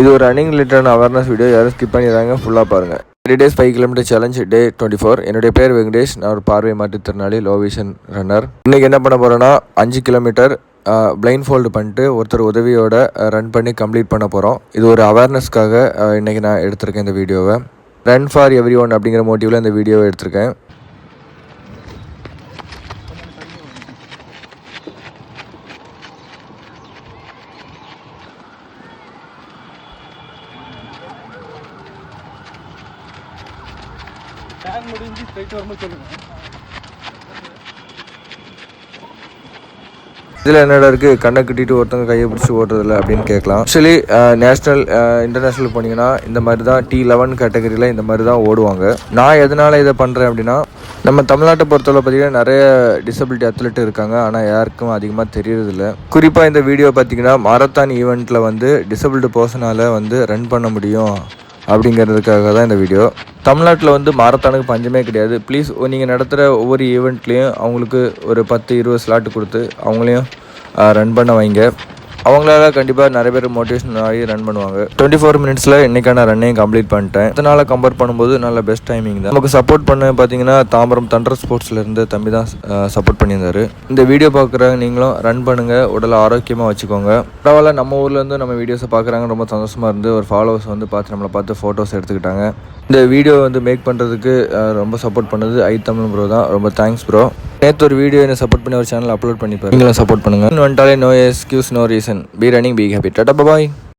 இது ஒரு ரன்னிங் ரிலேட்டடான அவேர்னஸ் வீடியோ, யாரும் ஸ்கிப் பண்ணிடுறாங்க, ஃபுல்லாக பாருங்கள். 3 days 5 km சேலஞ்ச் டே 24. என்னுடைய பேர் வெங்கடேஷ். நான் ஒரு பார்வை மாற்றுத்திறனாளி, லோ விஷன் ரன்னர். இன்றைக்கி என்ன பண்ண போகிறோன்னா 5 கிலோமீட்டர் பிளைண்ட் ஃபோல்டு பண்ணிட்டு ஒருத்தர் உதவியோட ரன் பண்ணி கம்ப்ளீட் பண்ண போகிறோம். இது ஒரு அவேர்னஸ்க்காக இன்றைக்கி நான் எடுத்திருக்கேன் இந்த வீடியோவை. ரன் ஃபார் எவ்ரி ஒன் அப்படிங்கிற மோட்டிவில் இந்த வீடியோவை எடுத்திருக்கேன். முடிஞ்சு ஸ்ட்ரைட் வரும்போது சொல்லுங்கள். இதில் என்னடா இருக்குது, கண்ணை கட்டிட்டு ஒருத்தவங்க கையை பிடிச்சி ஓட்டுறதில்ல அப்படின்னு கேட்கலாம். ஆக்சுவலி நேஷ்னல் இன்டர்நேஷ்னல் போனீங்கன்னா இந்த மாதிரி தான் T11 கேட்டகரியில் இந்த மாதிரி தான் ஓடுவாங்க. நான் எதனால் இதை பண்ணுறேன் அப்படின்னா, நம்ம தமிழ்நாட்டை பொறுத்தவரை பார்த்திங்கன்னா நிறைய டிசபிலிட்டி அத்லெட் இருக்காங்க, ஆனால் யாருக்கும் அதிகமாக தெரியறதில்ல. குறிப்பாக இந்த வீடியோ பார்த்திங்கன்னா மாரத்தான் ஈவெண்ட்டில் வந்து டிசபிள்டு பர்சனால் வந்து ரன் பண்ண முடியும் அப்படிங்கிறதுக்காக தான் இந்த வீடியோ. தமிழ்நாட்டில் வந்து மாரத்தானுக்கு பஞ்சமே கிடையாது. ப்ளீஸ் நீங்கள் நடத்துகிற ஒவ்வொரு ஈவெண்ட்லேயும் அவங்களுக்கு ஒரு 10-20 ஸ்லாட்டு கொடுத்து அவங்களையும் ரன் பண்ண வைங்க. அவங்களால கண்டிப்பாக நிறைய பேர் மோட்டிவேஷன் ஆகி ரன் பண்ணுவாங்க. 24 மினிட்ஸில் இன்றைக்கான ரன்னையும் கம்ப்ளீட் பண்ணிட்டேன். அதனால் கம்பேர் பண்ணும்போது நல்ல பெஸ்ட் டைமிங் தான். நமக்கு சப்போர்ட் பண்ண பார்த்தீங்கன்னா தாம்பரம் தண்டர் ஸ்போர்ட்ஸ்லேருந்து தம்பி தான் சப்போர்ட் பண்ணியிருந்தார். இந்த வீடியோ பார்க்குறாங்க நீங்களும் ரன் பண்ணுங்கள், உடலை ஆரோக்கியமாக வச்சுக்கோங்க. பரவாயில்ல, நம்ம ஊர்லேருந்து நம்ம வீடியோஸை பார்க்குறாங்க, ரொம்ப சந்தோஷமாக இருந்து ஒரு ஃபாலோவர்ஸ் வந்து நம்மளை பார்த்து ஃபோட்டோஸ் எடுத்துக்கிட்டாங்க. இந்த வீடியோ வந்து மேக் பண்ணுறதுக்கு ரொம்ப சப்போர்ட் பண்ணது தமிழ் ப்ரோ தான். ரொம்ப தேங்க்ஸ் ப்ரோ. நேற்று ஒரு வீடியோ என்ன சப்போர்ட் பண்ணி ஒரு சேனல் அப்லோட் பண்ணிப்பாரு, நீங்களும் சப்போர்ட் பண்ணுங்கள். வந்துட்டாலே no excuse no reason. Be running, be happy. டாடா, பாய்.